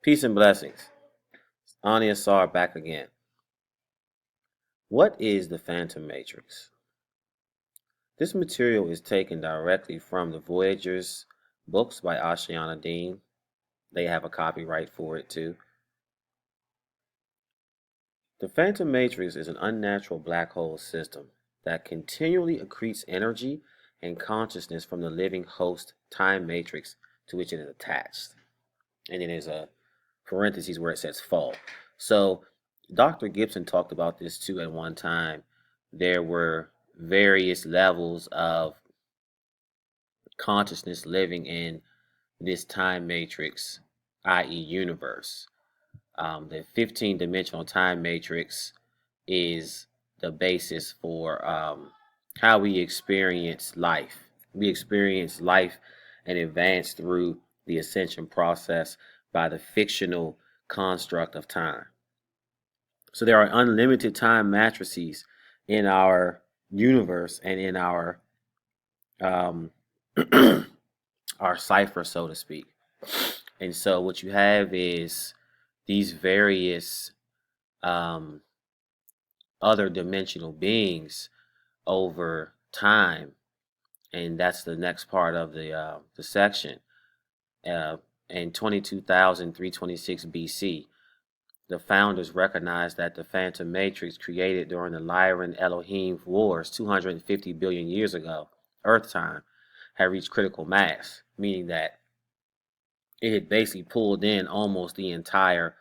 Peace and blessings. Ania Sar back again. What is the Phantom Matrix? This material is taken directly from the Voyagers books by Ashiana Dean. They have a copyright for it too. The Phantom Matrix is an unnatural black hole system that continually accretes energy and consciousness from the living host time matrix to which it is attached. And then there's a parentheses where it says fall. So Dr. Gibson talked about this too at one time. There were various levels of consciousness living in this time matrix, i.e. universe. The 15-dimensional time matrix is the basis for how we experience life. We experience life and advance through the ascension process by the fictional construct of time. So there are unlimited time matrices in our universe and in our our cipher, so to speak. And so what you have is these various other dimensional beings over time, and that's the next part of the section. In 22,326 BC, the founders recognized that the Phantom Matrix created during the Lyran Elohim Wars 250 billion years ago, Earth time, had reached critical mass, meaning that it had basically pulled in almost the entire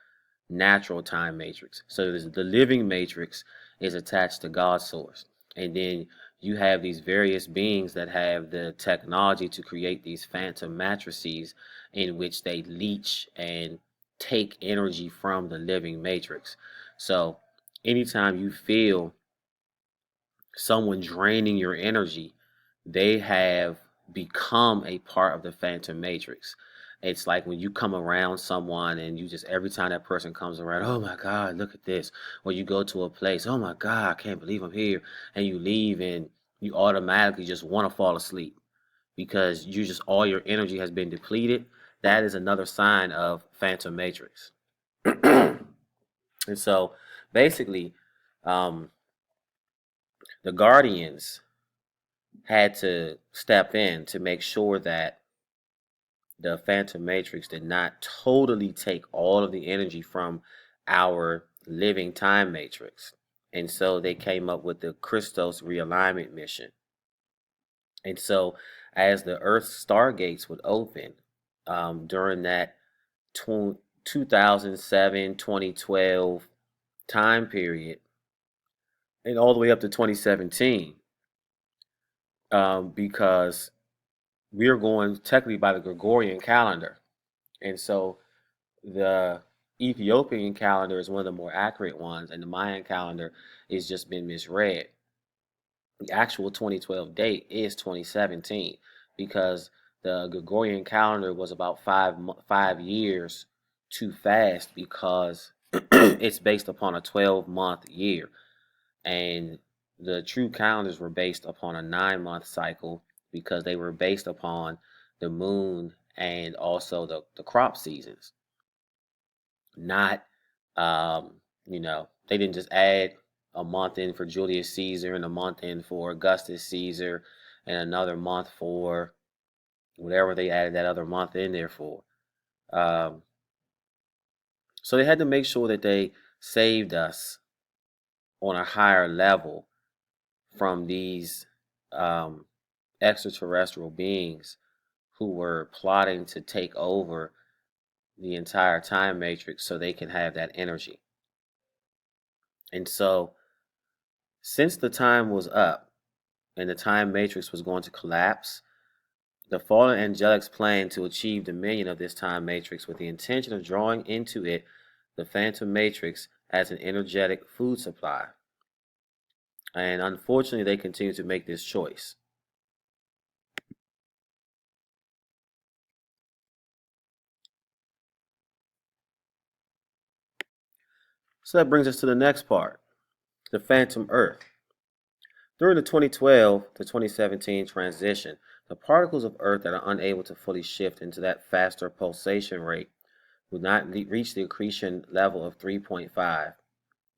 natural time matrix. So the living matrix is attached to God's source. And then you have these various beings that have the technology to create these phantom matrices in which they leech and take energy from the living matrix. So anytime you feel someone draining your energy, they have become a part of the phantom matrix. It's like when you come around someone and you just, every time that person comes around, oh my God, look at this. Or you go to a place, oh my God, I can't believe I'm here. And you leave and you automatically just want to fall asleep because you just, all your energy has been depleted. That is another sign of phantom matrix. And so basically, the Guardians had to step in to make sure that the Phantom Matrix did not totally take all of the energy from our living time matrix. And so they came up with the Christos realignment mission. And so as the Earth's stargates would open during that 2007, 2012 time period, and all the way up to 2017, because we are going technically by the Gregorian calendar. And so the Ethiopian calendar is one of the more accurate ones, and the Mayan calendar has just been misread. The actual 2012 date is 2017 because the Gregorian calendar was about 5 years too fast because it's based upon a 12-month year. And the true calendars were based upon a 9-month cycle because they were based upon the moon and also the crop seasons. Not, they didn't just add a month in for Julius Caesar and a month in for Augustus Caesar and another month for whatever they added that other month in there for. So they had to make sure that they saved us on a higher level from these extraterrestrial beings who were plotting to take over the entire time matrix so they can have that energy. And so since the time was up and the time matrix was going to collapse, the fallen angelics planned to achieve dominion of this time matrix with the intention of drawing into it the phantom matrix as an energetic food supply. And unfortunately, they continue to make this choice. So that brings us to the next part, the phantom Earth. During the 2012 to 2017 transition, the particles of Earth that are unable to fully shift into that faster pulsation rate will not reach the accretion level of 3.5,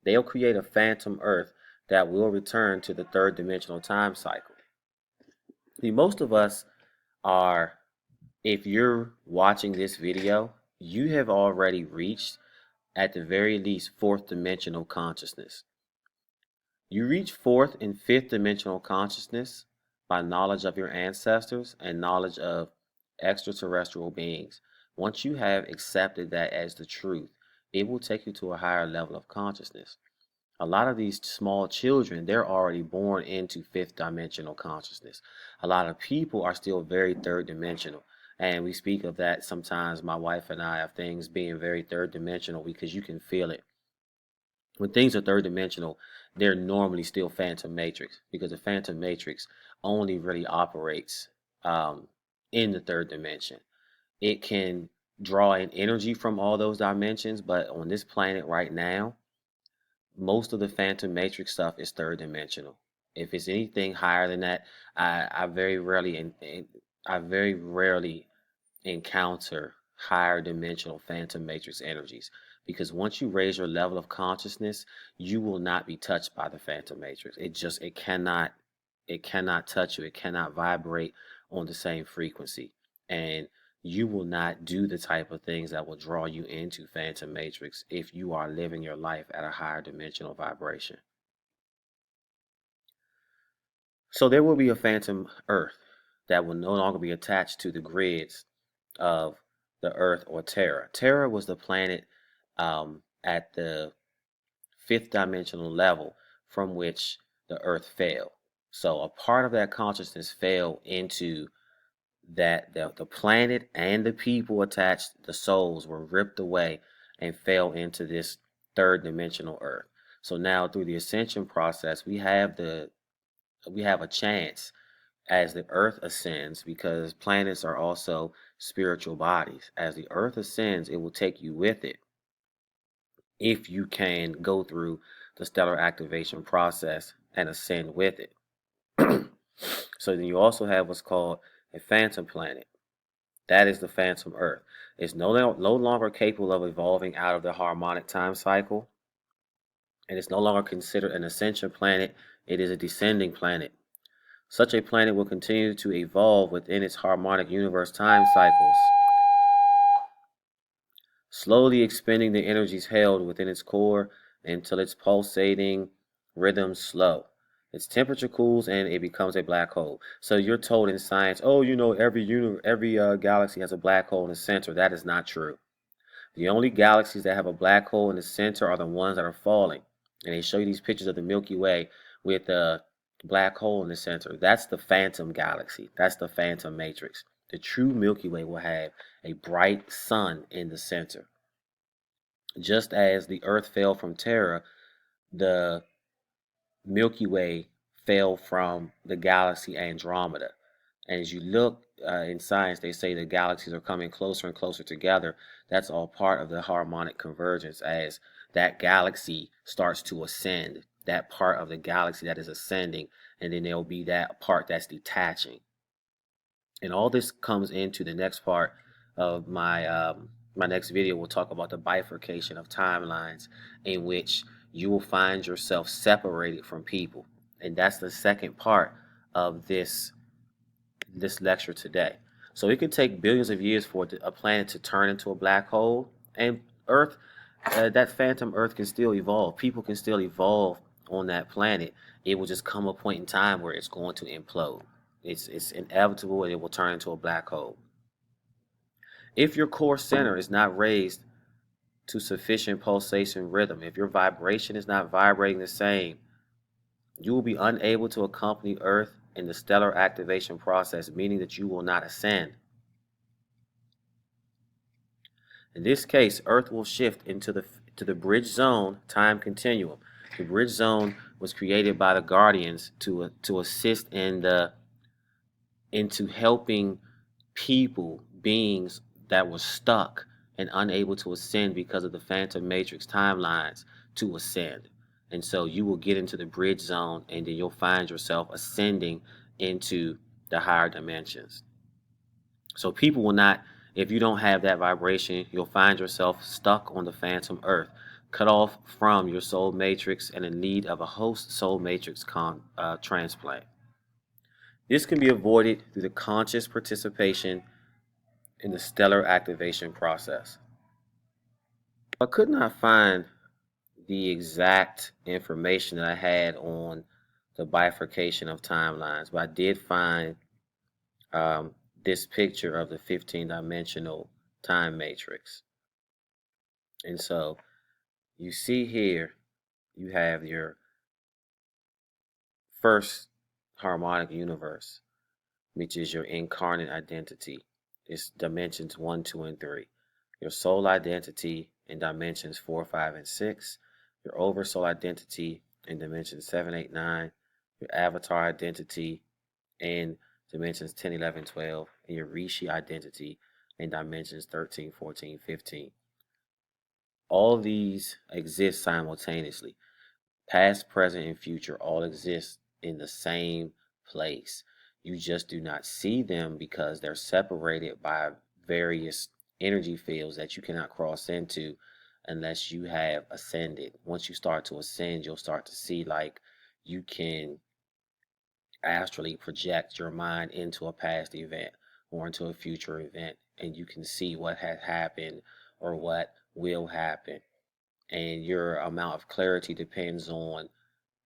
they'll create a phantom Earth that will return to the third dimensional time cycle. See, most of us are, if you're watching this video, you have already reached, at the very least, fourth dimensional consciousness. You reach fourth and fifth dimensional consciousness by knowledge of your ancestors and knowledge of extraterrestrial beings. Once you have accepted that as the truth, it will take you to a higher level of consciousness. A lot of these small children, they're already born into fifth dimensional consciousness. A lot of people are still very third dimensional. And we speak of that sometimes, my wife and I, of things being very third dimensional because you can feel it. When things are third dimensional, they're normally still phantom matrix because the phantom matrix only really operates in the third dimension. It can draw in energy from all those dimensions, but on this planet right now, most of the phantom matrix stuff is third dimensional. If it's anything higher than that, I very rarely encounter higher dimensional phantom matrix energies, because once you raise your level of consciousness, you will not be touched by the phantom matrix. It cannot touch you. It cannot vibrate on the same frequency, and you will not do the type of things that will draw you into phantom matrix if you are living your life at a higher dimensional vibration. So there will be a phantom Earth that will no longer be attached to the grids of the Earth or Terra. Terra was the planet at the fifth dimensional level from which the Earth fell. So a part of that consciousness fell into that the planet and the people attached, the souls were ripped away and fell into this third dimensional Earth. So now through the ascension process, we have a chance as the Earth ascends, because planets are also spiritual bodies. As the Earth ascends, it will take you with it if you can go through the stellar activation process and ascend with it. So then you also have what's called a phantom planet. That is the phantom Earth. It's no longer capable of evolving out of the harmonic time cycle, and it's no longer considered an ascension planet. It is a descending planet. Such a planet will continue to evolve within its harmonic universe time cycles, slowly expending the energies held within its core until its pulsating rhythms slow. Its temperature cools and it becomes a black hole. So you're told in science, oh, every galaxy has a black hole in the center. That is not true. The only galaxies that have a black hole in the center are the ones that are falling. And they show you these pictures of the Milky Way with a black hole in the center. That's the phantom galaxy. That's the phantom matrix. The true Milky Way will have a bright sun in the center. Just as the Earth fell from Terra, the Milky Way fell from the galaxy Andromeda. And as you look in science, they say the galaxies are coming closer and closer together. That's all part of the harmonic convergence. As that galaxy starts to ascend, that part of the galaxy that is ascending, and then there'll be that part that's detaching. And all this comes into the next part of my next video. We'll talk about the bifurcation of timelines, in which you will find yourself separated from people. And that's the second part of this lecture today. So it could take billions of years for a planet to turn into a black hole, and Earth, that phantom Earth, can still evolve. People can still evolve on that planet. It will just come a point in time where it's going to implode. It's inevitable, and it will turn into a black hole. If your core center is not raised to sufficient pulsation rhythm, if your vibration is not vibrating the same, you will be unable to accompany Earth in the stellar activation process, meaning that you will not ascend. In this case, Earth will shift into the bridge zone time continuum. The bridge zone was created by the Guardians to assist into helping people, beings that were stuck and unable to ascend because of the phantom matrix timelines, to ascend. And so you will get into the bridge zone, and then you'll find yourself ascending into the higher dimensions. So people will not If you don't have that vibration, you'll find yourself stuck on the phantom earth, cut off from your soul matrix and in need of a host soul matrix transplant. This can be avoided through the conscious participation in the stellar activation process. I could not find the exact information that I had on the bifurcation of timelines, but I did find this picture of the 15-dimensional time matrix. And so you see here, you have your first harmonic universe, which is your incarnate identity. It's dimensions 1, 2, and 3. Your soul identity in dimensions 4, 5, and 6. Your oversoul identity in dimensions 7, 8, 9. Your avatar identity in dimensions 10, 11, 12. And your Rishi identity in dimensions 13, 14, 15. All these exist simultaneously. Past, present, and future all exist in the same place. You just do not see them because they're separated by various energy fields that you cannot cross into unless you have ascended. Once you start to ascend, you'll start to see like you can astrally project your mind into a past event or into a future event, and you can see what has happened or what will happen. And your amount of clarity depends on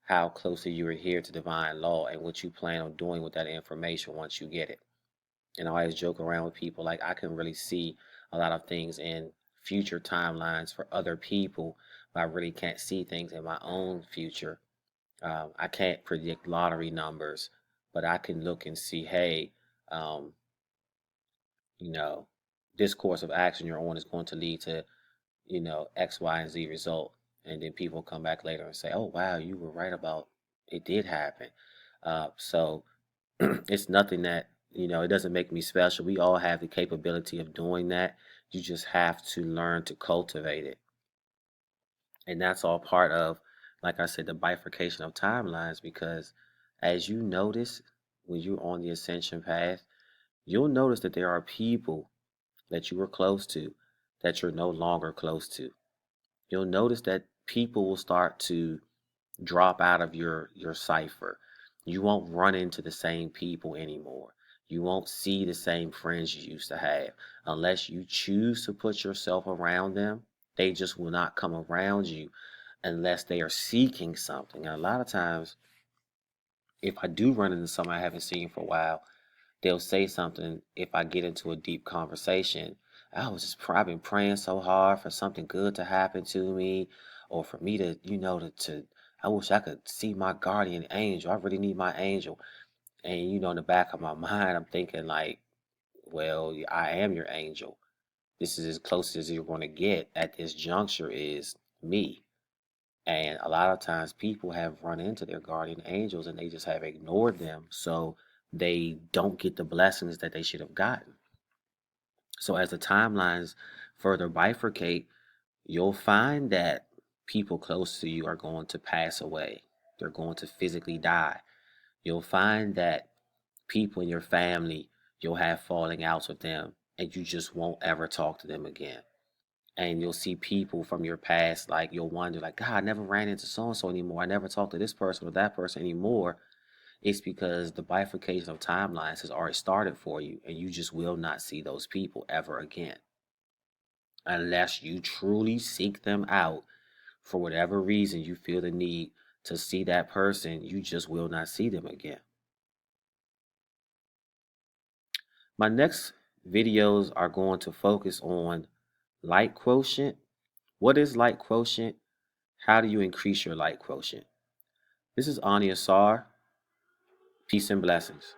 how closely you adhere to divine law and what you plan on doing with that information once you get it. And I always joke around with people like I can really see a lot of things in future timelines for other people, but I really can't see things in my own future. I can't predict lottery numbers, but I can look and see, hey, um, you know, this course of action you're on is going to lead to, X, Y, and Z result. And then people come back later and say, oh, wow, you were right about it did happen. So it's nothing that, it doesn't make me special. We all have the capability of doing that. You just have to learn to cultivate it. And that's all part of, like I said, the bifurcation of timelines, because as you notice when you're on the ascension path, you'll notice that there are people that you were close to that you're no longer close to. You'll notice that people will start to drop out of your cipher. You won't run into the same people anymore. You won't see the same friends you used to have. Unless you choose to put yourself around them, they just will not come around you unless they are seeking something. And a lot of times, if I do run into someone I haven't seen for a while, they'll say something if I get into a deep conversation. I've been praying so hard for something good to happen to me, or for me to, I wish I could see my guardian angel. I really need my angel. And, in the back of my mind, I'm thinking like, well, I am your angel. This is as close as you're going to get at this juncture is me. And a lot of times people have run into their guardian angels and they just have ignored them. So they don't get the blessings that they should have gotten. So as the timelines further bifurcate, you'll find that people close to you are going to pass away. They're going to physically die. You'll find that people in your family, you'll have falling outs with them and you just won't ever talk to them again. And you'll see people from your past, like you'll wonder, like, God, I never ran into so and so anymore. I never talked to this person or that person anymore. It's because the bifurcation of timelines has already started for you, and you just will not see those people ever again. Unless you truly seek them out for whatever reason you feel the need to see that person, you just will not see them again. My next videos are going to focus on light quotient. What is light quotient? How do you increase your light quotient? This is Ani Asar. Peace and blessings.